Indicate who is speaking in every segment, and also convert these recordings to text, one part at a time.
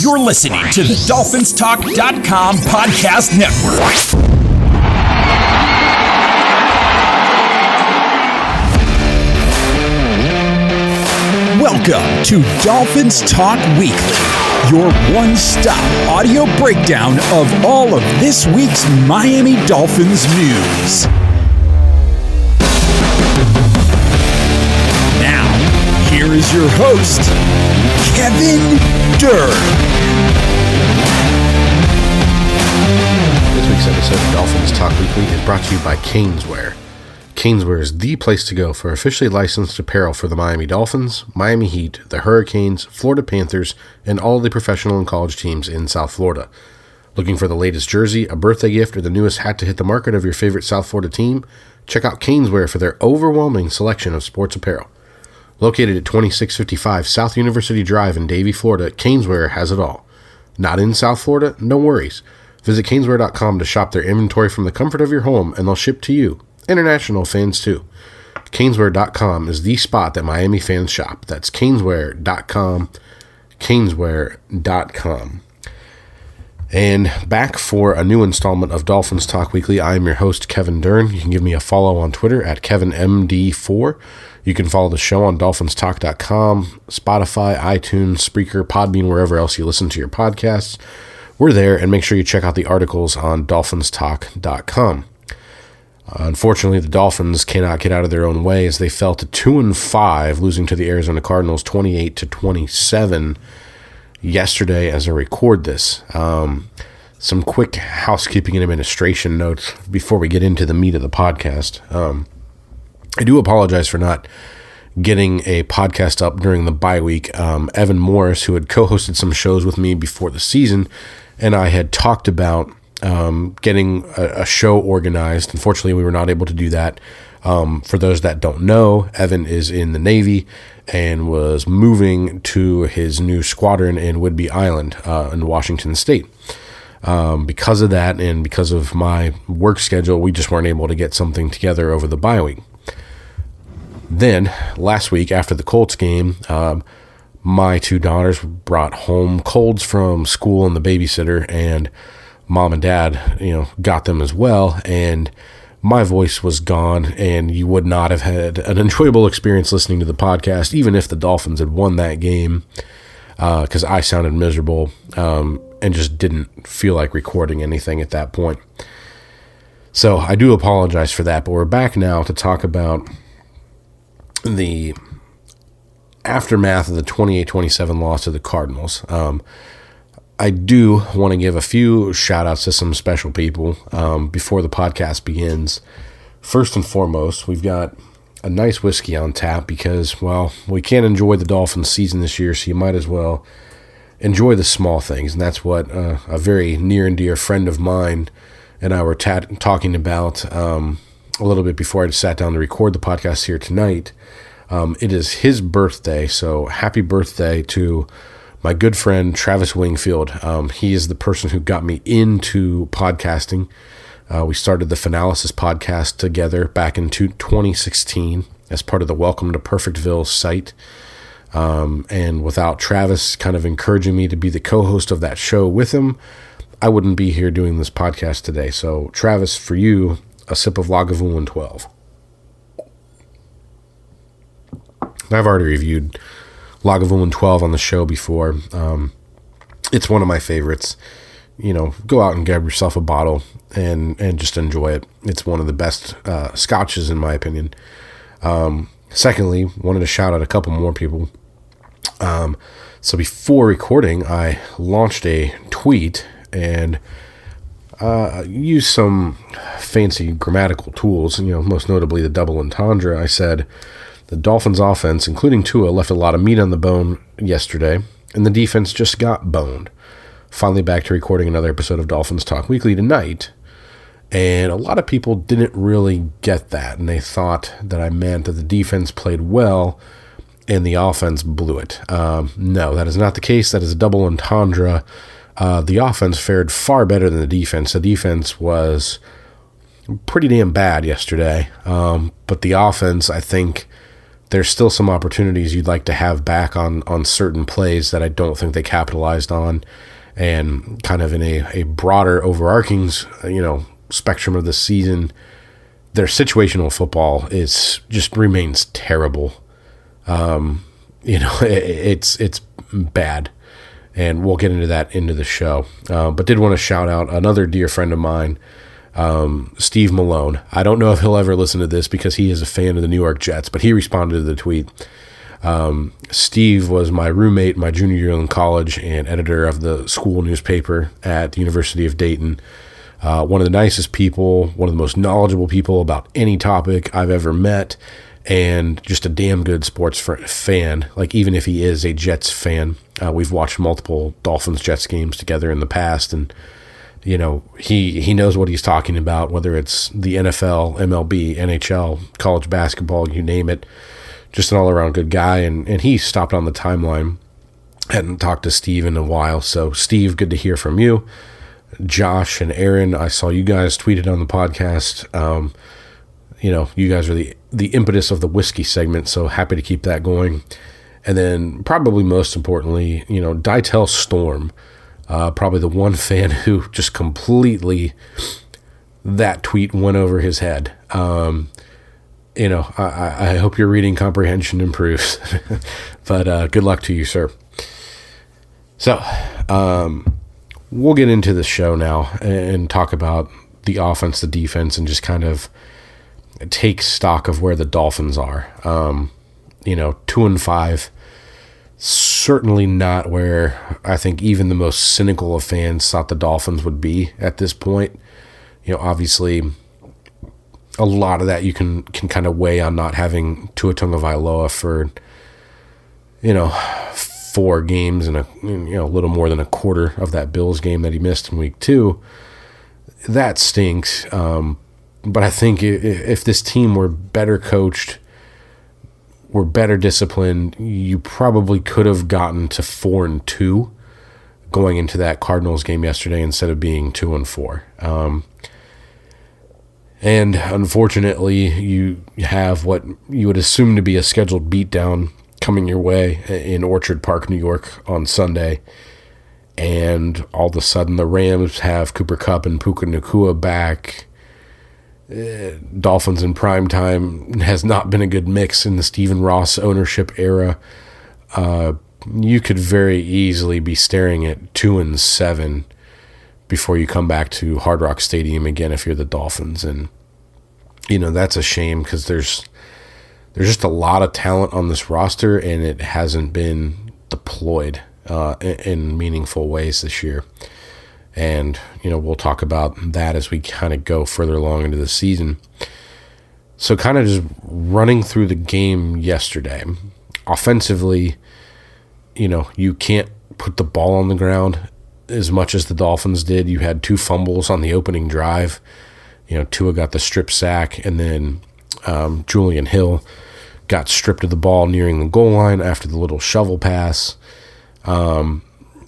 Speaker 1: You're listening to the DolphinsTalk.com podcast network. Welcome to Dolphins Talk Weekly, your one-stop audio breakdown of all of this week's Miami Dolphins news. Now, here is your host, Kevin Dern.
Speaker 2: This week's episode of Dolphins Talk Weekly is brought to you by Caneswear. Caneswear is the place to go for officially licensed apparel for the Miami Dolphins, Miami Heat, the Hurricanes, Florida Panthers, and all the professional and college teams in South Florida. Looking for the latest jersey, a birthday gift, or the newest hat to hit the market of your favorite South Florida team? Check out Caneswear for their overwhelming selection of sports apparel. Located at 2655 South University Drive in Davie, Florida, Caneswear has it all. Not in South Florida? No worries. Visit Caneswear.com to shop their inventory from the comfort of your home, and they'll ship to you. International fans too. Caneswear.com is the spot that Miami fans shop. That's Caneswear.com. Caneswear.com. And back for a new installment of Dolphins Talk Weekly. I am your host, Kevin Dern. You can give me a follow on Twitter at KevinMD4. You can follow the show on DolphinsTalk.com, Spotify, iTunes, Spreaker, Podbean, wherever else you listen to your podcasts. We're there, and make sure you check out the articles on DolphinsTalk.com. Unfortunately, the Dolphins cannot get out of their own way as they fell to 2-5, losing to the Arizona Cardinals 28-27 yesterday as I record this. Some quick housekeeping and administration notes before we get into the meat of the podcast. I do apologize for not getting a podcast up during the bye week. Evan Morris, who had co-hosted some shows with me before the season, and I had talked about getting a show organized. Unfortunately, we were not able to do that. For those that don't know, Evan is in the Navy and was moving to his new squadron in Whidbey Island in Washington State. Because of that and because of my work schedule, we just weren't able to get something together over the bye week. Then, last week after the Colts game, my two daughters brought home colds from school and the babysitter, and Mom and Dad, got them as well, and my voice was gone, and you would not have had an enjoyable experience listening to the podcast, even if the Dolphins had won that game, because I sounded miserable and just didn't feel like recording anything at that point. So I do apologize for that, but we're back now to talk about the aftermath of the 28-27 loss to the Cardinals. I do want to give a few shout-outs to some special people before the podcast begins. First and foremost, we've got a nice whiskey on tap because, well, we can't enjoy the Dolphins season this year, so you might as well enjoy the small things. And that's what a very near and dear friend of mine and I were talking about a little bit before I sat down to record the podcast here tonight. It is his birthday, so happy birthday to my good friend, Travis Wingfield. He is the person who got me into podcasting. We started the Finalysis podcast together back in 2016 as part of the Welcome to Perfectville site. And without Travis kind of encouraging me to be the co-host of that show with him, I wouldn't be here doing this podcast today. So, Travis, for you, a sip of Lagavulin 12. I've already reviewed Lagavulin 12 on the show before. It's one of my favorites. Go out and grab yourself a bottle and just enjoy it. It's one of the best scotches in my opinion. Secondly, wanted to shout out a couple more people. So before recording, I launched a tweet and used some fancy grammatical tools, most notably the double entendre. I said, the Dolphins offense, including Tua, left a lot of meat on the bone yesterday, and the defense just got boned. Finally back to recording another episode of Dolphins Talk Weekly tonight, and a lot of people didn't really get that, and they thought that I meant that the defense played well and the offense blew it. No, that is not the case. That is a double entendre. The offense fared far better than the defense. The defense was pretty damn bad yesterday, but the offense, I think, there's still some opportunities you'd like to have back on certain plays that I don't think they capitalized on. And kind of in a broader overarching, spectrum of the season, their situational football just remains terrible. It's bad. And we'll get into that into the show. But did want to shout out another dear friend of mine, Steve Malone. I don't know if he'll ever listen to this because he is a fan of the New York Jets, but he responded to the tweet. Steve was my roommate my junior year in college and editor of the school newspaper at the University of Dayton. One of the nicest people, one of the most knowledgeable people about any topic I've ever met, and just a damn good sports fan. Like, even if he is a Jets fan, we've watched multiple Dolphins-Jets games together in the past, and he knows what he's talking about, whether it's the NFL, MLB, NHL, college basketball, you name it. Just an all-around good guy, and he stopped on the timeline. Hadn't talked to Steve in a while, so Steve, good to hear from you. Josh and Aaron, I saw you guys tweeted on the podcast. You guys are the impetus of the whiskey segment, so happy to keep that going. And then probably most importantly, Dytel Storm, probably the one fan who just completely, that tweet went over his head. I hope your reading comprehension improves, but good luck to you, sir. So we'll get into the show now and talk about the offense, the defense, and just kind of take stock of where the Dolphins are. 2-5, certainly not where I think even the most cynical of fans thought the Dolphins would be at this point. Obviously, a lot of that you can kind of weigh on not having Tua Tagovailoa for 4 games and a little more than a quarter of that Bills game that he missed in week 2. That stinks. But I think if this team were better coached, were better disciplined, you probably could have gotten to 4-2 going into that Cardinals game yesterday instead of being 2-4. And unfortunately, you have what you would assume to be a scheduled beatdown coming your way in Orchard Park, New York on Sunday. And all of a sudden, the Rams have Cooper Kupp and Puka Nacua back. Dolphins in prime time has not been a good mix in the Stephen Ross ownership era. You could very easily be staring at 2-7 before you come back to Hard Rock Stadium again if you're the Dolphins. And, that's a shame because there's just a lot of talent on this roster, and it hasn't been deployed in meaningful ways this year. And, we'll talk about that as we kind of go further along into the season. So kind of just running through the game yesterday. Offensively, you can't put the ball on the ground as much as the Dolphins did. You had 2 fumbles on the opening drive. Tua got the strip sack, and then Julian Hill got stripped of the ball nearing the goal line after the little shovel pass.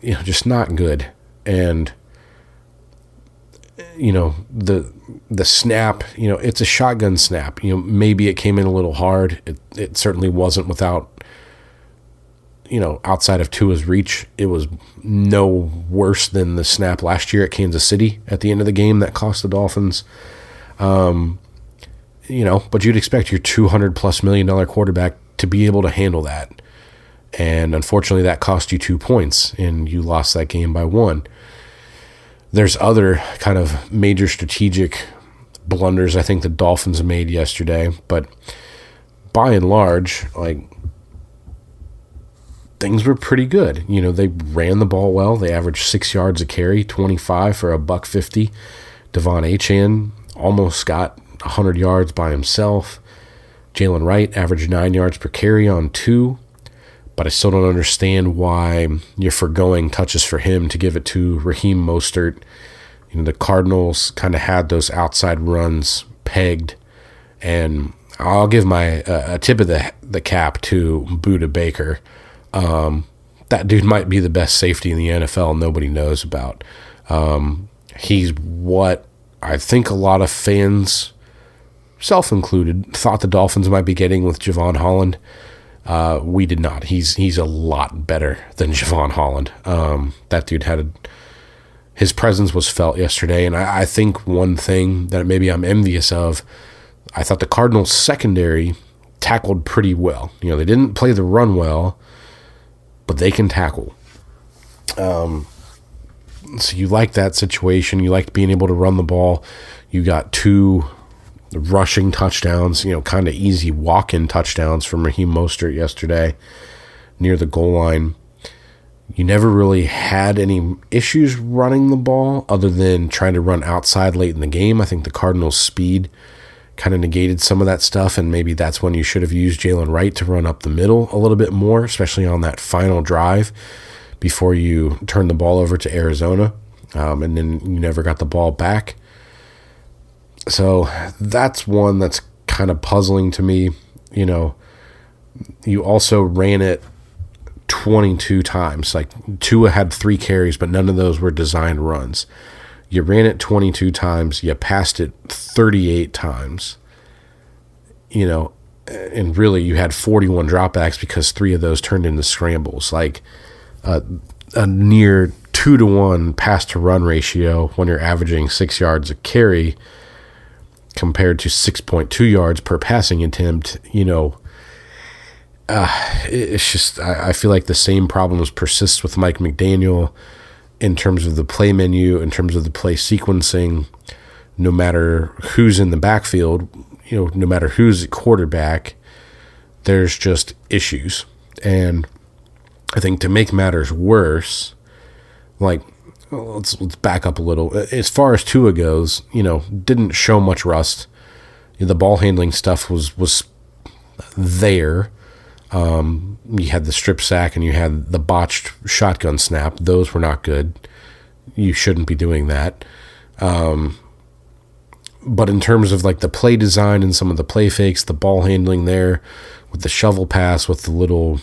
Speaker 2: Just not good. And the snap, it's a shotgun snap. Maybe it came in a little hard. It certainly wasn't without, outside of Tua's reach. It was no worse than the snap last year at Kansas City at the end of the game that cost the Dolphins. But you'd expect your $200+ million quarterback to be able to handle that. And unfortunately, that cost you 2 points, and you lost that game by 1. There's other kind of major strategic blunders I think the Dolphins made yesterday, but by and large, things were pretty good. They ran the ball well. They averaged 6 yards a carry, 25 for $150. Devon Achane almost got 100 yards by himself. Jaylen Wright averaged 9 yards per carry on 2. But I still don't understand why you're forgoing touches for him to give it to Raheem Mostert. The Cardinals kind of had those outside runs pegged. And I'll give my a tip of the cap to Budda Baker. That dude might be the best safety in the NFL nobody knows about. He's what I think a lot of fans self-included, thought the Dolphins might be getting with Javon Holland. We did not. He's a lot better than Javon Holland. That dude his presence was felt yesterday, and I think one thing that maybe I'm envious of, I thought the Cardinals secondary tackled pretty well. They didn't play the run well, but they can tackle. So you like that situation. You like being able to run the ball. You got 2 rushing touchdowns, kind of easy walk-in touchdowns from Raheem Mostert yesterday near the goal line. You never really had any issues running the ball other than trying to run outside late in the game. I think the Cardinals' speed kind of negated some of that stuff, and maybe that's when you should have used Jaylen Wright to run up the middle a little bit more, especially on that final drive before you turned the ball over to Arizona, and then you never got the ball back. So that's one that's kind of puzzling to me. You also ran it 22 times. Like, Tua had 3 carries, but none of those were designed runs. You ran it 22 times. You passed it 38 times. And really you had 41 dropbacks because 3 of those turned into scrambles. Like a near 2-to-1 pass-to-run ratio when you're averaging 6 yards a carry compared to 6.2 yards per passing attempt. It's just, I feel like the same problems persist with Mike McDaniel in terms of the play menu, in terms of the play sequencing. No matter who's in the backfield, no matter who's at quarterback, there's just issues. And I think to make matters worse, let's back up a little. As far as Tua goes, didn't show much rust. The ball handling stuff was there. You had the strip sack and you had the botched shotgun snap. Those were not good. You shouldn't be doing that. But in terms of the play design and some of the play fakes, the ball handling there with the shovel pass, with the little,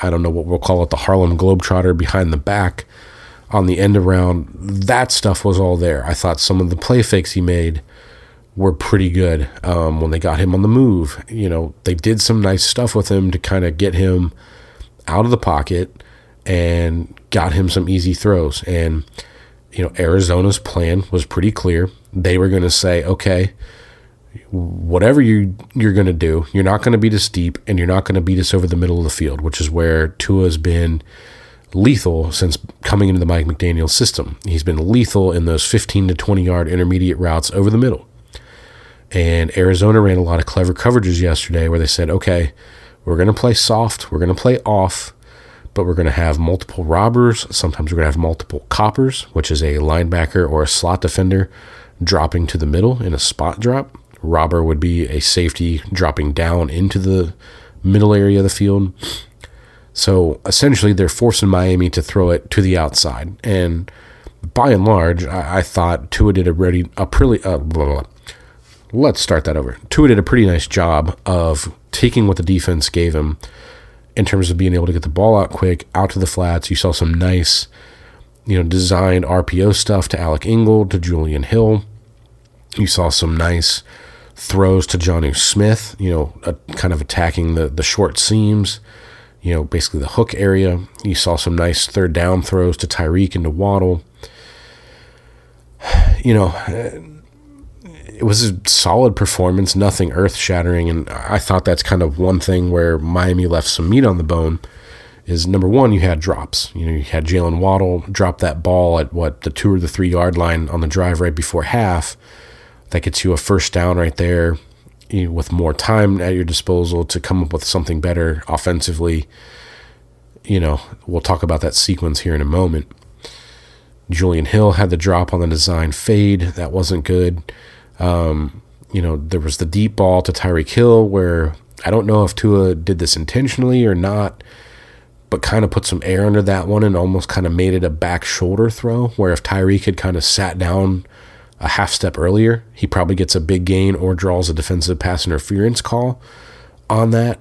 Speaker 2: I don't know what we'll call it, the Harlem Globetrotter behind the back on the end around, that stuff was all there. I thought some of the play fakes he made were pretty good when they got him on the move. They did some nice stuff with him to kind of get him out of the pocket and got him some easy throws. And, Arizona's plan was pretty clear. They were going to say, okay, whatever you're going to do, you're not going to beat us deep and you're not going to beat us over the middle of the field, which is where Tua's been lethal since coming into the Mike McDaniel system. He's been lethal in those 15 to 20-yard intermediate routes over the middle. And Arizona ran a lot of clever coverages yesterday where they said, okay, we're going to play soft, we're going to play off, but we're going to have multiple robbers. Sometimes we're going to have multiple coppers, which is a linebacker or a slot defender dropping to the middle in a spot drop. Robber would be a safety dropping down into the middle area of the field. So essentially they're forcing Miami to throw it to the outside. And by and large, I thought Tua did Let's start that over. Tua did a pretty nice job of taking what the defense gave him in terms of being able to get the ball out quick, out to the flats. You saw some nice, designed RPO stuff to Alec Ingold, to Julian Hill. You saw some nice throws to Jonnu Smith, kind of attacking the short seams, basically the hook area. You saw some nice third down throws to Tyreek and to Waddle. It was a solid performance, nothing earth-shattering, and I thought that's kind of one thing where Miami left some meat on the bone is, number one, you had drops. You had Jaylen Waddle drop that ball at, the 2 or the 3 yard line on the drive right before half. That gets you a first down right there with more time at your disposal to come up with something better offensively. We'll talk about that sequence here in a moment. Julian Hill had the drop on the design fade. That wasn't good. There was the deep ball to Tyreek Hill where I don't know if Tua did this intentionally or not, but kind of put some air under that one and almost kind of made it a back shoulder throw where if Tyreek had kind of sat down a half step earlier, he probably gets a big gain or draws a defensive pass interference call on that.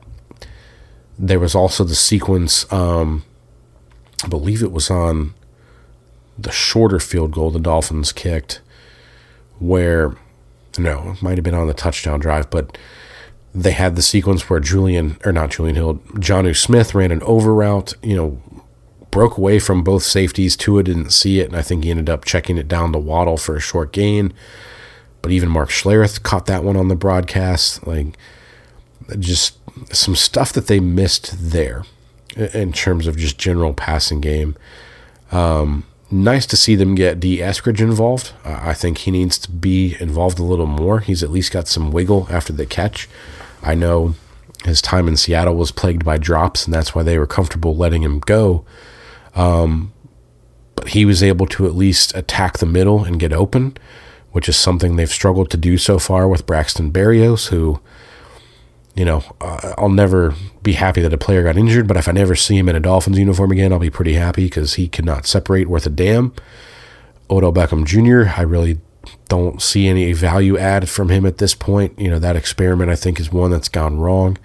Speaker 2: There was also the sequence, I believe it was on the shorter field goal the Dolphins kicked, where No, it might have been on the touchdown drive, but they had the sequence where Jonnu Smith ran an over route, broke away from both safeties. Tua didn't see it, and I think he ended up checking it down to Waddle for a short gain. But even Mark Schlereth caught that one on the broadcast. Like, just some stuff that they missed there in terms of just general passing game. Nice to see them get D. Eskridge involved. I think he needs to be involved a little more. He's at least got some wiggle after the catch. I know his time in Seattle was plagued by drops, and that's why they were comfortable letting him go. But he was able to at least attack the middle and get open, which is something they've struggled to do so far with Braxton Berrios, who, I'll never be happy that a player got injured, but if I never see him in a Dolphins uniform again, I'll be pretty happy because he cannot separate worth a damn. Odell Beckham Jr., I really don't see any value add from him at this point. That experiment, I think, is one that's gone wrong.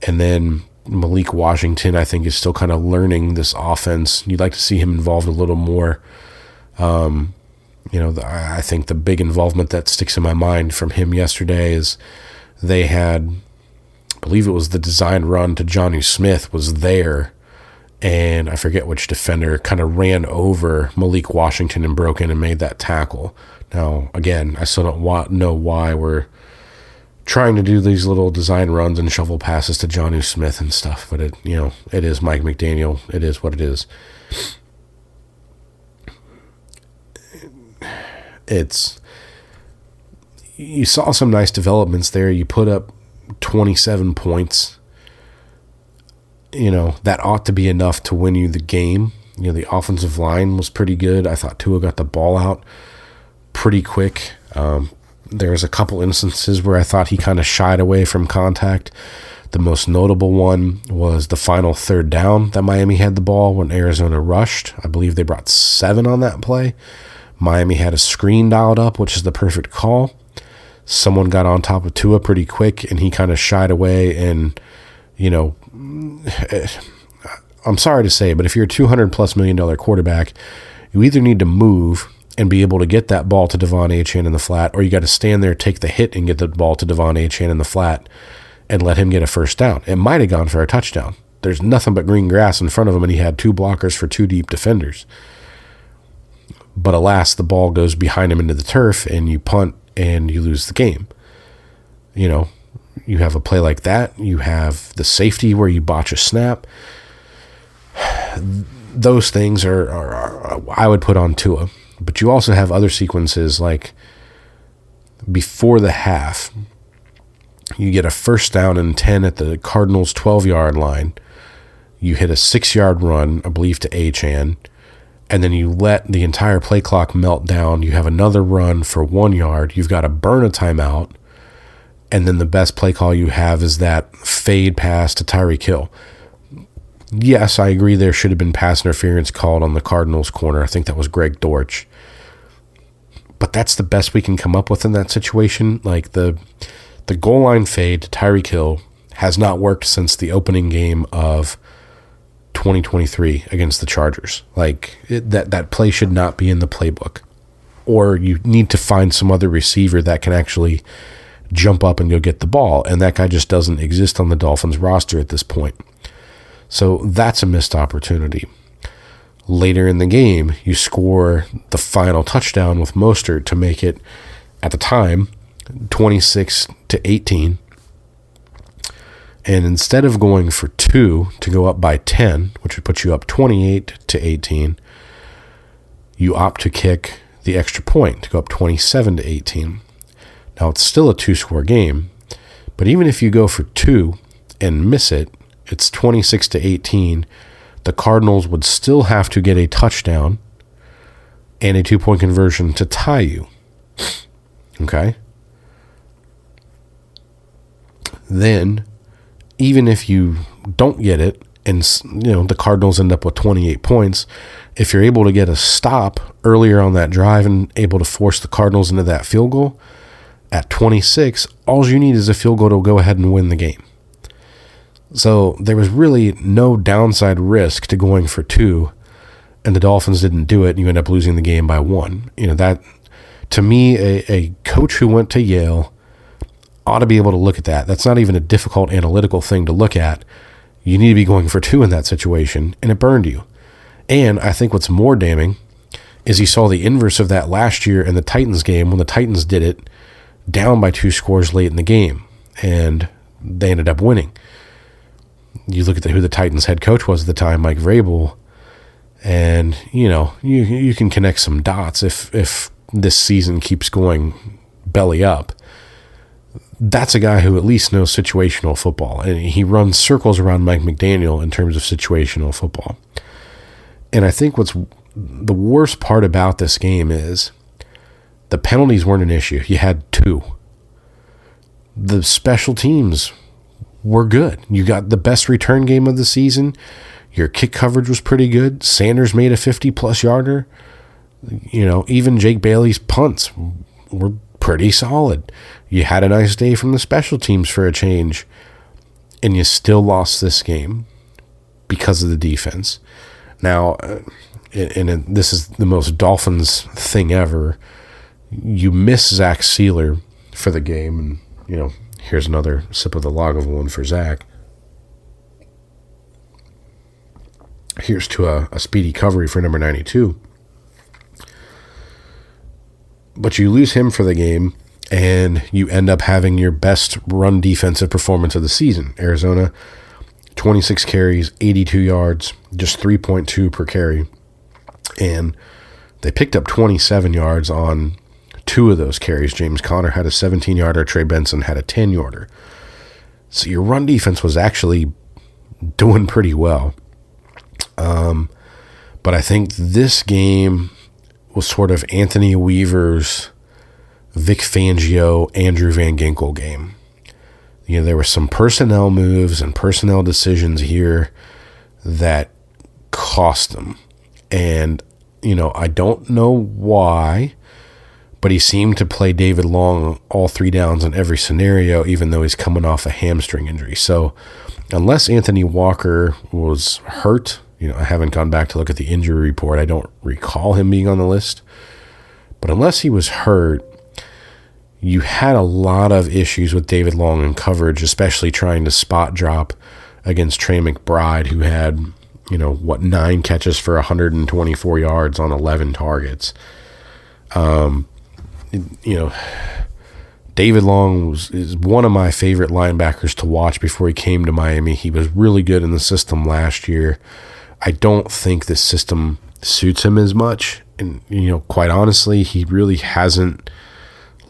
Speaker 2: And then Malik Washington, I think, is still kind of learning this offense. You'd like to see him involved a little more. I think the big involvement that sticks in my mind from him yesterday is they had, I believe it was the design run to Jonnu Smith was there, and I forget which defender kind of ran over Malik Washington and broke in and made that tackle. Now, again, I still don't know why we're trying to do these little design runs and shovel passes to Jonnu Smith and stuff, but it is Mike McDaniel. It is what it is. You saw some nice developments there. You put up 27 points. That ought to be enough to win you the game. The offensive line was pretty good. I thought Tua got the ball out pretty quick. There's a couple instances where I thought he kind of shied away from contact. The most notable one was the final third down that Miami had the ball when Arizona rushed. I believe they brought 7 on that play. Miami had a screen dialed up, which is the perfect call. Someone got on top of Tua pretty quick, and he kind of shied away. And, I'm sorry to say, but if you're a $200+ million quarterback, you either need to move and be able to get that ball to Devon Achane in the flat, or you got to stand there, take the hit, and get the ball to Devon Achane in the flat and let him get a first down. It might have gone for a touchdown. There's nothing but green grass in front of him, and he had 2 blockers for 2 deep defenders. But alas, the ball goes behind him into the turf, and you punt, and you lose the game. You have a play like that. You have the safety where you botch a snap. Those things are I would put on Tua. But you also have other sequences like before the half, you get a first down and 10 at the Cardinals' 12-yard line. You hit a 6-yard run, I believe, to Achane. And then you let the entire play clock melt down. You have another run for 1 yard. You've got to burn a timeout. And then the best play call you have is that fade pass to Tyreek Hill. Yes, I agree there should have been pass interference called on the Cardinals' corner. I think that was Greg Dortch. But that's the best we can come up with in that situation. Like the goal line fade to Tyreek Hill has not worked since the opening game of 2023 against the Chargers. That play should not be in the playbook. Or you need to find some other receiver that can actually jump up and go get the ball. And that guy just doesn't exist on the Dolphins roster at this point. So that's a missed opportunity. Later in the game, you score the final touchdown with Mostert to make it, at the time, 26-18. And instead of going for 2 to go up by 10, which would put you up 28-18, you opt to kick the extra point to go up 27-18. Now, it's still a 2-score game, but even if you go for 2 and miss it, it's 26-18. The Cardinals would still have to get a touchdown and a 2-point conversion to tie you. Okay? Then, even if you don't get it, and the Cardinals end up with 28 points, if you're able to get a stop earlier on that drive and able to force the Cardinals into that field goal, at 26, all you need is a field goal to go ahead and win the game. So there was really no downside risk to going for 2, and the Dolphins didn't do it, and you end up losing the game by 1. That To me, a coach who went to Yale ought to be able to look at that. That's not even a difficult analytical thing to look at. You need to be going for 2 in that situation, and it burned you. And I think what's more damning is he saw the inverse of that last year in the Titans game when the Titans did it down by 2 scores late in the game, and they ended up winning. You look at who the Titans head coach was at the time, Mike Vrabel, and you can connect some dots if this season keeps going belly up. That's a guy who at least knows situational football, and he runs circles around Mike McDaniel in terms of situational football. And I think what's the worst part about this game is the penalties weren't an issue. You had 2. The special teams were good. You got the best return game of the season. Your kick coverage was pretty good. Sanders made a 50-plus yarder. Even Jake Bailey's punts were pretty solid. You had a nice day from the special teams for a change, and you still lost this game because of the defense. Now, and this is the most Dolphins thing ever. You miss Zach Sealer for the game, and here's another sip of the Lagavulin for Zach. Here's to a speedy recovery for number 92. But you lose him for the game, and you end up having your best run defensive performance of the season. Arizona, 26 carries, 82 yards, just 3.2 per carry. And they picked up 27 yards on 2 of those carries. James Conner had a 17-yarder. Trey Benson had a 10-yarder. So your run defense was actually doing pretty well. But I think this game was sort of Anthony Weaver's Vic Fangio, Andrew Van Ginkel game. There were some personnel moves and personnel decisions here that cost them. And, I don't know why, but he seemed to play David Long all 3 downs in every scenario, even though he's coming off a hamstring injury. So unless Anthony Walker was hurt, I haven't gone back to look at the injury report. I don't recall him being on the list. But unless he was hurt, you had a lot of issues with David Long in coverage, especially trying to spot drop against Trey McBride, who had, 9 catches for 124 yards on 11 targets. David Long is one of my favorite linebackers to watch before he came to Miami. He was really good in the system last year. I don't think this system suits him as much. And, quite honestly, he really hasn't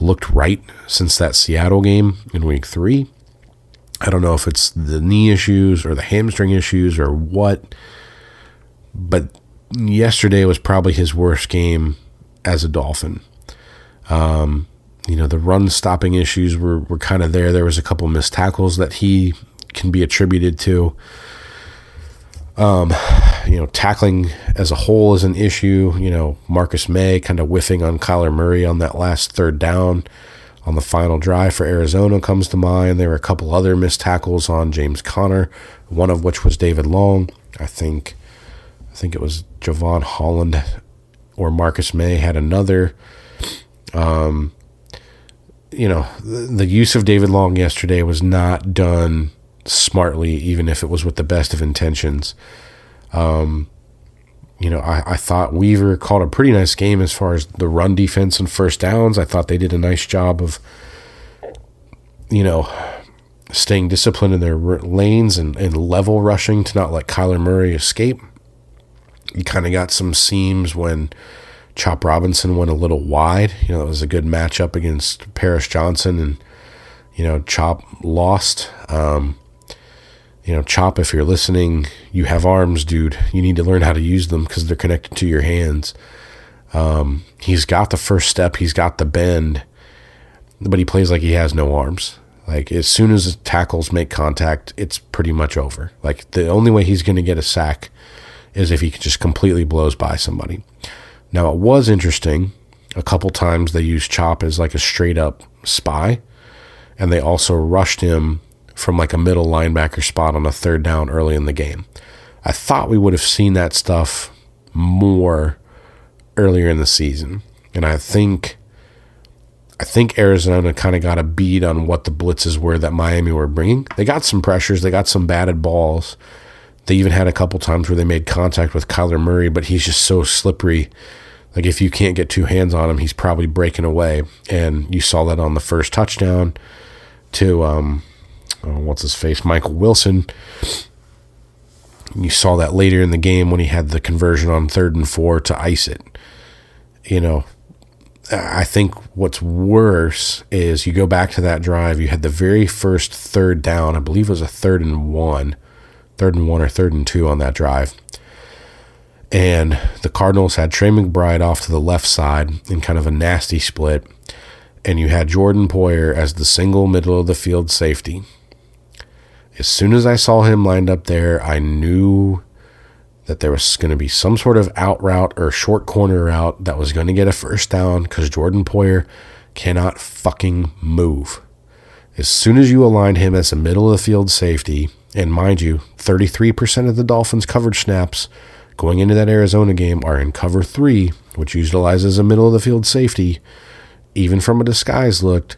Speaker 2: looked right since that Seattle game in week 3. I don't know if it's the knee issues or the hamstring issues or what, but yesterday was probably his worst game as a Dolphin. The run stopping issues were kind of there. There was a couple missed tackles that he can be attributed to. Tackling as a whole is an issue. Marcus May kind of whiffing on Kyler Murray on that last 3rd down on the final drive for Arizona comes to mind. There were a couple other missed tackles on James Conner, one of which was David Long. I think it was Javon Holland or Marcus May had another. The use of David Long yesterday was not done smartly, even if it was with the best of intentions. I thought Weaver called a pretty nice game as far as the run defense and first downs. I thought they did a nice job of, staying disciplined in their lanes and level rushing to not let Kyler Murray escape. You kind of got some seams when Chop Robinson went a little wide. It was a good matchup against Paris Johnson, and, Chop lost. Chop, if you're listening, you have arms, dude. You need to learn how to use them because they're connected to your hands. He's got the first step. He's got the bend, but he plays like he has no arms. Like, as soon as the tackles make contact, it's pretty much over. Like, the only way he's going to get a sack is if he just completely blows by somebody. Now, it was interesting. A couple times they used Chop as like a straight-up spy, and they also rushed him from like a middle linebacker spot on a 3rd down early in the game. I thought we would have seen that stuff more earlier in the season. And I think I think Arizona kind of got a bead on what the blitzes were that Miami were bringing. They got some pressures. They got some batted balls. They even had a couple times where they made contact with Kyler Murray, but he's just so slippery. Like, if you can't get two hands on him, he's probably breaking away. And you saw that on the first touchdown to, Michael Wilson. You saw that later in the game when he had the conversion on 3rd and 4 to ice it. You know, I think what's worse is you go back to that drive, you had the very first third down, I believe it was a 3rd and 1 or 3rd and 2 on that drive. And the Cardinals had Trey McBride off to the left side in kind of a nasty split. And you had Jordan Poyer as the single middle of the field safety. As soon as I saw him lined up there, I knew that there was going to be some sort of out route or short corner route that was going to get a first down because Jordan Poyer cannot fucking move. As soon as you align him as a middle of the field safety, and mind you, 33% of the Dolphins coverage snaps going into that Arizona game are in cover 3, which utilizes a middle of the field safety, even from a disguise look.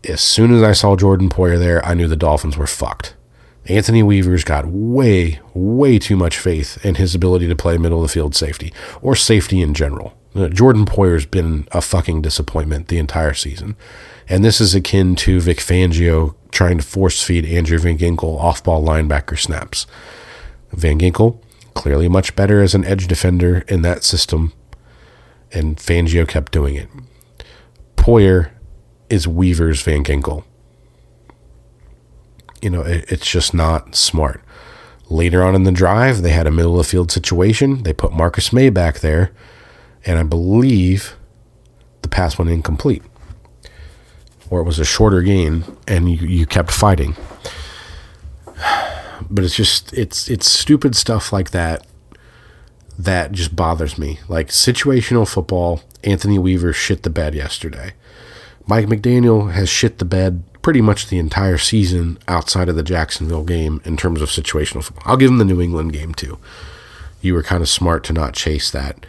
Speaker 2: As soon as I saw Jordan Poyer there, I knew the Dolphins were fucked. Anthony Weaver's got way, way too much faith in his ability to play middle of the field safety, or safety in general. Jordan Poyer's been a fucking disappointment the entire season. And this is akin to Vic Fangio trying to force feed Andrew Van Ginkel off-ball linebacker snaps. Van Ginkel, clearly much better as an edge defender in that system, and Fangio kept doing it. Poyer is Weaver's Van Ginkel. You know, it's just not smart. Later on in the drive, they had a middle of the field situation. They put Marcus May back there, and I believe the pass went incomplete. Or it was a shorter gain, and you kept fighting. But it's stupid stuff like that that just bothers me. Like situational football, Anthony Weaver shit the bed yesterday. Mike McDaniel has shit the bed pretty much the entire season outside of the Jacksonville game in terms of situational football. I'll give him the New England game too. You were kind of smart to not chase that.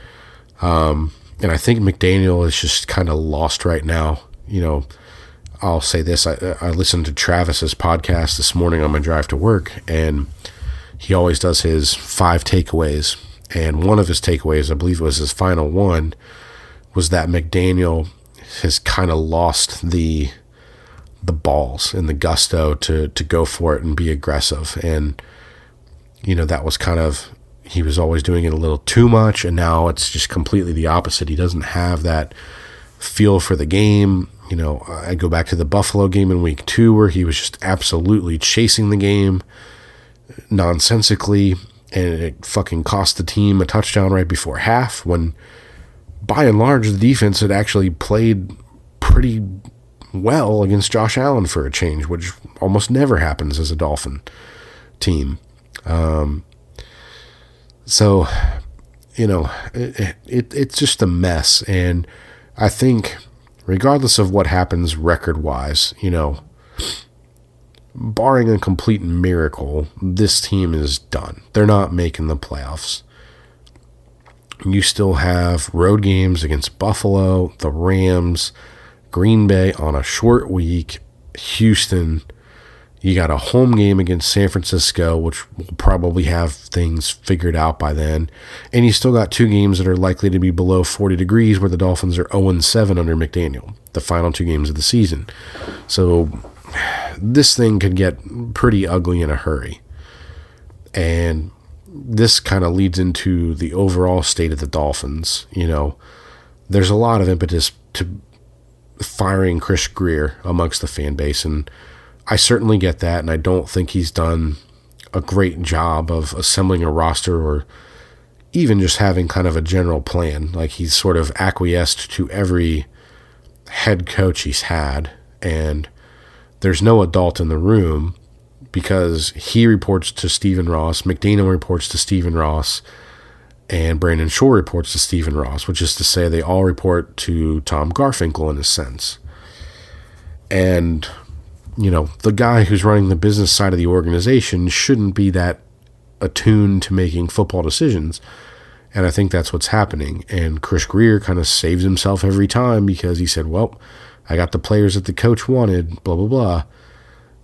Speaker 2: And I think McDaniel is just kind of lost right now. You know, I'll say this. I listened to Travis's podcast this morning on my drive to work, and he always does his 5 takeaways. And one of his takeaways, I believe it was his final one, was that McDaniel has kind of lost the balls and the gusto to go for it and be aggressive. And, you know, that was kind of, he was always doing it a little too much, and now it's just completely the opposite. He doesn't have that feel for the game. You know, I go back to the Buffalo game in week 2 where he was just absolutely chasing the game nonsensically, and it fucking cost the team a touchdown right before half when, by and large, the defense had actually played pretty well against Josh Allen for a change, which almost never happens as a Dolphin team. So, you know, it's just a mess. And I think regardless of what happens record-wise, you know, barring a complete miracle, this team is done. They're not making the playoffs. You still have road games against Buffalo, the Rams, Green Bay on a short week, Houston. You got a home game against San Francisco, which will probably have things figured out by then. And you still got 2 games that are likely to be below 40 degrees where the Dolphins are 0-7 under McDaniel, the final 2 games of the season. So this thing could get pretty ugly in a hurry. And this kind of leads into the overall state of the Dolphins. You know, there's a lot of impetus to firing Chris Grier amongst the fan base, and I certainly get that, and I don't think he's done a great job of assembling a roster or even just having kind of a general plan. Like, he's sort of acquiesced to every head coach he's had, and there's no adult in the room because he reports to Stephen Ross, McDaniel reports to Stephen Ross, and Brandon Shore reports to Stephen Ross, which is to say they all report to Tom Garfinkel in a sense. And, you know, the guy who's running the business side of the organization shouldn't be that attuned to making football decisions. And I think that's what's happening. And Chris Grier kind of saves himself every time because he said, well, I got the players that the coach wanted, blah, blah, blah.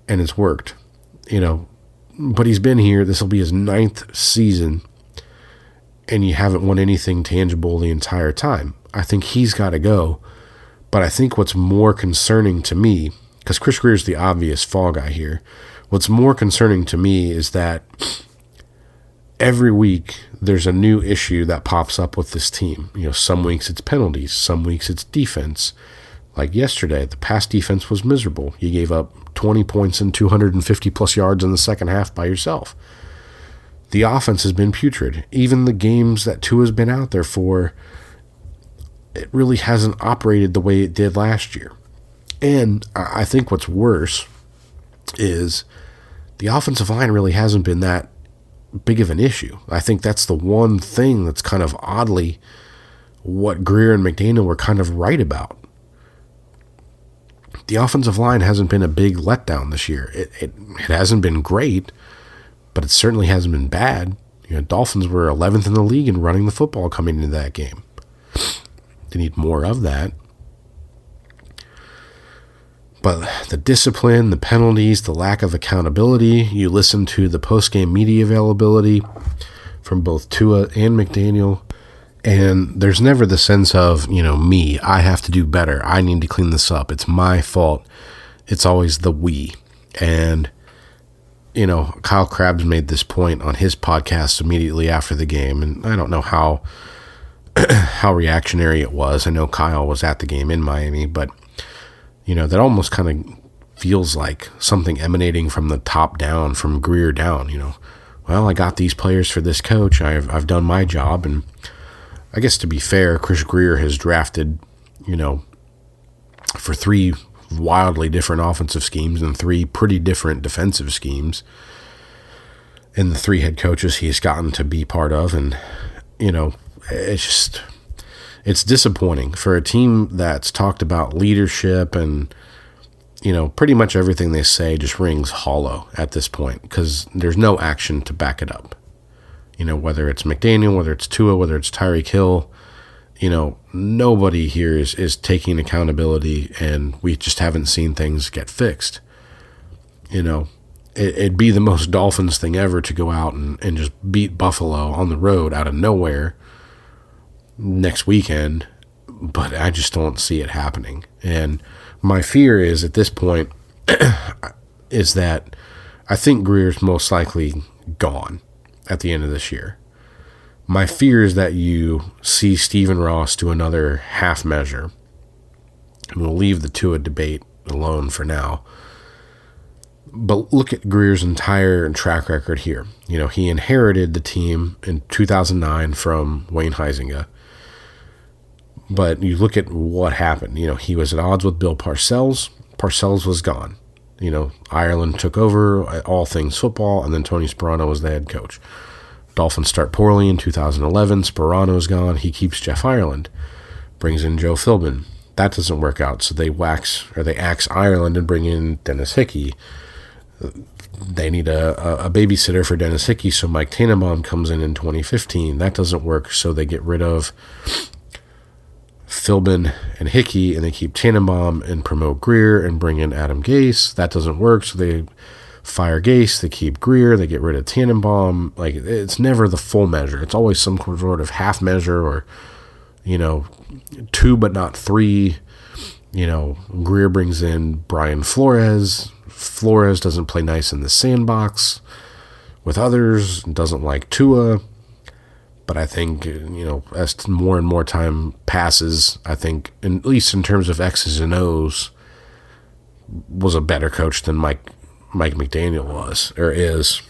Speaker 2: And it's worked, But he's been here. This will be his 9th season. And you haven't won anything tangible the entire time. I think he's got to go. But I think what's more concerning to me, because Chris Grier is the obvious fall guy here, what's more concerning to me is that every week there's a new issue that pops up with this team. Some weeks it's penalties, some weeks it's defense. Like yesterday, the pass defense was miserable. You gave up 20 points and 250 plus yards in the second half by yourself. The offense has been putrid. Even the games that Tua's been out there for, it really hasn't operated the way it did last year. And I think what's worse is the offensive line really hasn't been that big of an issue. I think that's the one thing that's kind of oddly what Grier and McDaniel were kind of right about. The offensive line hasn't been a big letdown this year. It hasn't been great, but it certainly hasn't been bad. Dolphins were 11th in the league in running the football coming into that game. They need more of that. But the discipline, the penalties, the lack of accountability, you listen to the post-game media availability from both Tua and McDaniel, and there's never the sense of, me, I have to do better. I need to clean this up. It's my fault. It's always the we. And, Kyle Krabs made this point on his podcast immediately after the game, and I don't know how reactionary it was. I know Kyle was at the game in Miami, but that almost kind of feels like something emanating from the top down, from Grier down. Well, I got these players for this coach. I've done my job, and I guess to be fair, Chris Grier has drafted, for 3 wildly different offensive schemes and 3 pretty different defensive schemes, and the 3 head coaches he's gotten to be part of, and it's disappointing for a team that's talked about leadership and, pretty much everything they say just rings hollow at this point because there's no action to back it up. Whether it's McDaniel, whether it's Tua, whether it's Tyreek Hill, nobody here is taking accountability, and we just haven't seen things get fixed. It'd be the most Dolphins thing ever to go out and just beat Buffalo on the road out of nowhere next weekend, but I just don't see it happening. And my fear is at this point is that I think Grier's most likely gone at the end of this year. My fear is that you see Stephen Ross do another half measure, and we'll leave the Tua debate alone for now. But look at Grier's entire track record here. He inherited the team in 2009 from Wayne Huizenga. But you look at what happened. He was at odds with Bill Parcells. Parcells was gone. Ireland took over all things football, and then Tony Sparano was the head coach. Dolphins start poorly in 2011. Sparano's gone. He keeps Jeff Ireland. Brings in Joe Philbin. That doesn't work out, so they axe Ireland and bring in Dennis Hickey. They need a babysitter for Dennis Hickey, so Mike Tannenbaum comes in 2015. That doesn't work, so they get rid of Philbin and Hickey, and they keep Tannenbaum and promote Grier and bring in Adam Gase. That doesn't work, so they fire Gase, they keep Grier, they get rid of Tannenbaum. Like, it's never the full measure. It's always some sort of half measure or, 2 but not 3. Grier brings in Brian Flores. Flores doesn't play nice in the sandbox with others, doesn't like Tua. But I think, as more and more time passes, I think, at least in terms of X's and O's, was a better coach than Mike McDaniel was, or is.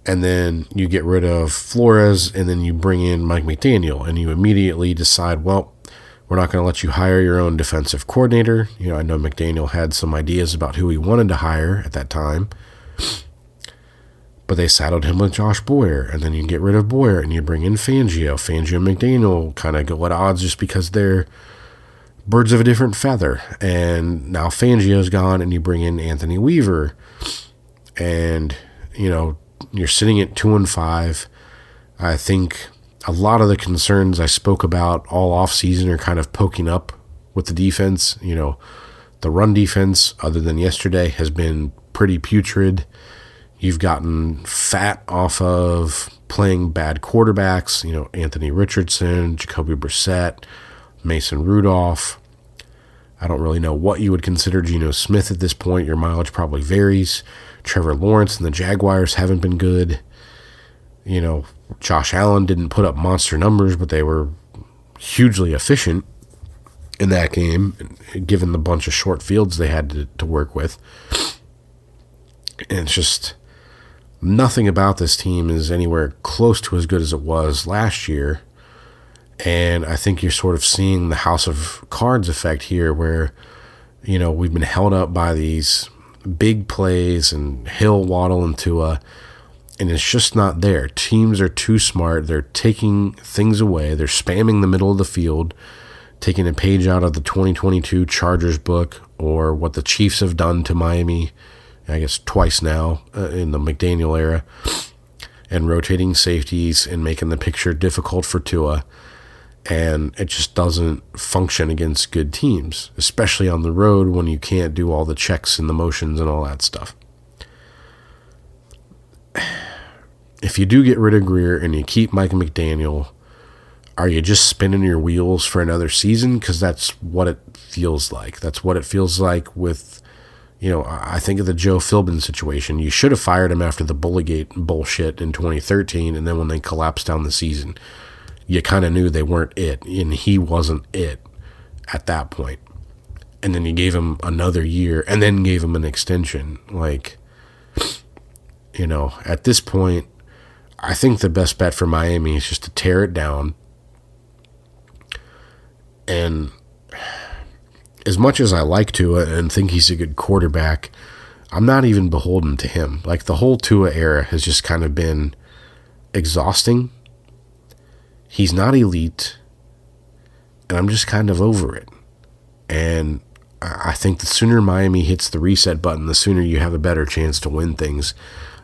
Speaker 2: And then you get rid of Flores, and then you bring in Mike McDaniel, and you immediately decide, well, we're not going to let you hire your own defensive coordinator. I know McDaniel had some ideas about who he wanted to hire at that time, but they saddled him with Josh Poyer, and then you get rid of Poyer, and you bring in Fangio. Fangio and McDaniel kind of go at odds just because they're birds of a different feather. And now Fangio's gone, and you bring in Anthony Weaver, and, you're sitting at 2-5. I think a lot of the concerns I spoke about all offseason are kind of poking up with the defense. You know, the run defense, other than yesterday, has been pretty putrid. You've gotten fat off of playing bad quarterbacks, you know, Anthony Richardson, Jacoby Brissett, Mason Rudolph. I don't really know what you would consider Geno Smith at this point. Your mileage probably varies. Trevor Lawrence and the Jaguars haven't been good. You know, Josh Allen didn't put up monster numbers, but they were hugely efficient in that game, given the bunch of short fields they had to work with. And it's just nothing about this team is anywhere close to as good as it was last year. And I think you're sort of seeing the House of Cards effect here where, you know, we've been held up by these big plays and Hill, Waddle, and Tua, and it's just not there. Teams are too smart. They're taking things away. They're spamming the middle of the field, taking a page out of the 2022 Chargers book or what the Chiefs have done to Miami, I guess twice now in the McDaniel era, and rotating safeties and making the picture difficult for Tua. And it just doesn't function against good teams, especially on the road when you can't do all the checks and the motions and all that stuff. If you do get rid of Grier and you keep Mike McDaniel, are you just spinning your wheels for another season? Because that's what it feels like. That's what it feels like with, you know, I think of the Joe Philbin situation. You should have fired him after the Bullygate bullshit in 2013, and then when they collapsed down the season, you kind of knew they weren't it, and he wasn't it at that point. And then you gave him another year, and then gave him an extension. Like, you know, at this point, I think the best bet for Miami is just to tear it down. And as much as I like Tua and think he's a good quarterback, I'm not even beholden to him. Like, the whole Tua era has just kind of been exhausting. He's not elite, and I'm just kind of over it. And I think the sooner Miami hits the reset button, the sooner you have a better chance to win things.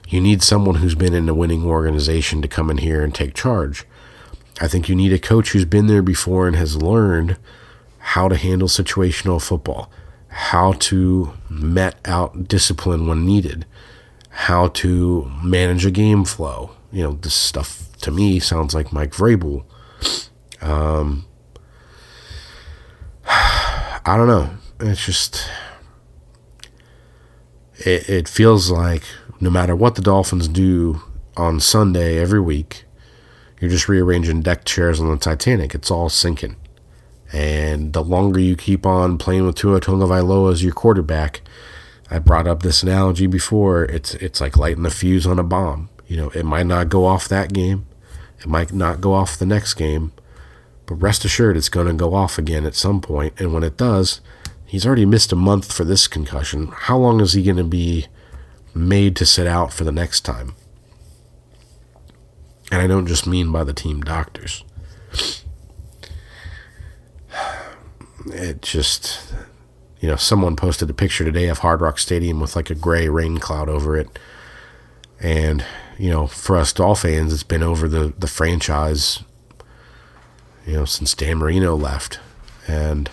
Speaker 2: You need someone who's been in a winning organization to come in here and take charge. I think you need a coach who's been there before and has learned how to handle situational football, how to met out discipline when needed, how to manage a game flow. You know, this stuff to me sounds like Mike Vrabel. I don't know. It's just, it feels like no matter what the Dolphins do on Sunday every week, you're just rearranging deck chairs on the Titanic. It's all sinking. And the longer you keep on playing with Tua Tagovailoa as your quarterback, I brought up this analogy before, it's like lighting the fuse on a bomb. You know, it might not go off that game. It might not go off the next game. But rest assured, it's going to go off again at some point. And when it does, he's already missed a month for this concussion. How long is he going to be made to sit out for the next time? And I don't just mean by the team doctors. It just, you know, someone posted a picture today of Hard Rock Stadium with like a gray rain cloud over it. And, you know, for us Dolph fans, it's been over the franchise, you know, since Dan Marino left. And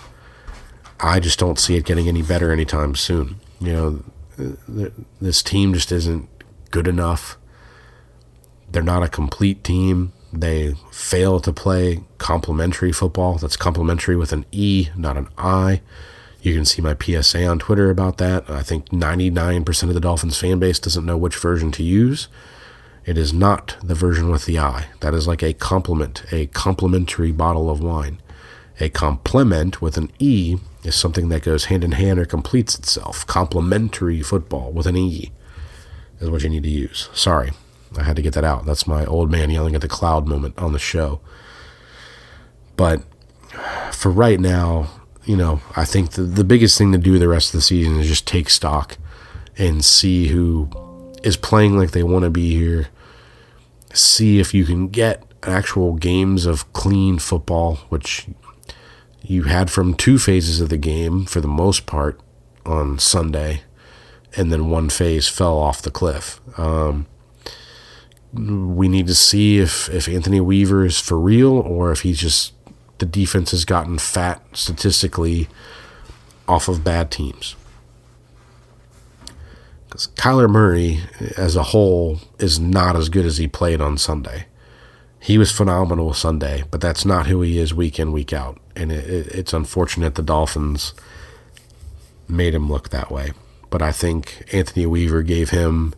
Speaker 2: I just don't see it getting any better anytime soon. You know, this team just isn't good enough. They're not a complete team. They fail to play complementary football. That's complementary with an E, not an I. You can see my PSA on Twitter about that. I think 99% of the Dolphins fan base doesn't know which version to use. It is not the version with the I. That is like a compliment, a complimentary bottle of wine. A complement with an E is something that goes hand in hand or completes itself. Complementary football with an E is what you need to use. Sorry, I had to get that out. That's my old man yelling at the cloud moment on the show. But for right now, you know, I think the biggest thing to do the rest of the season is just take stock and see who is playing like they want to be here. See if you can get actual games of clean football, which you had from two phases of the game for the most part on Sunday, and then one phase fell off the cliff. we need to see if Anthony Weaver is for real or if he's just, the defense has gotten fat statistically off of bad teams. Because Kyler Murray as a whole is not as good as he played on Sunday. He was phenomenal Sunday, but that's not who he is week in, week out. And it's unfortunate the Dolphins made him look that way. But I think Anthony Weaver gave him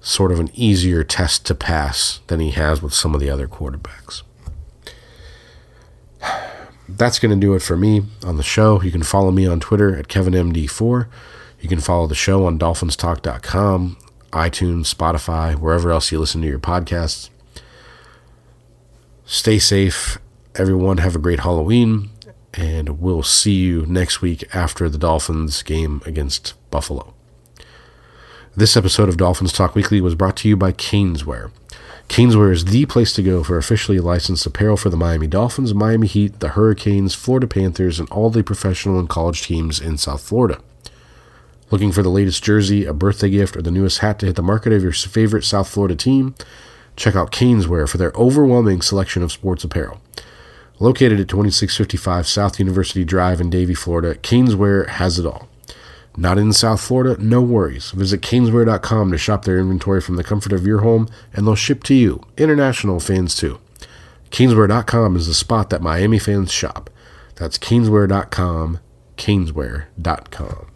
Speaker 2: sort of an easier test to pass than he has with some of the other quarterbacks. That's going to do it for me on the show. You can follow me on Twitter at KevinMD4. You can follow the show on DolphinsTalk.com, iTunes, Spotify, wherever else you listen to your podcasts. Stay safe, everyone. Have a great Halloween, and we'll see you next week after the Dolphins game against Buffalo. This episode of Dolphins Talk Weekly was brought to you by Caneswear. Caneswear is the place to go for officially licensed apparel for the Miami Dolphins, Miami Heat, the Hurricanes, Florida Panthers, and all the professional and college teams in South Florida. Looking for the latest jersey, a birthday gift, or the newest hat to hit the market of your favorite South Florida team? Check out Caneswear for their overwhelming selection of sports apparel. Located at 2655 South University Drive in Davie, Florida, Caneswear has it all. Not in South Florida? No worries. Visit Caneswear.com to shop their inventory from the comfort of your home, and they'll ship to you. International fans, too. Caneswear.com is the spot that Miami fans shop. That's Caneswear.com, Caneswear.com.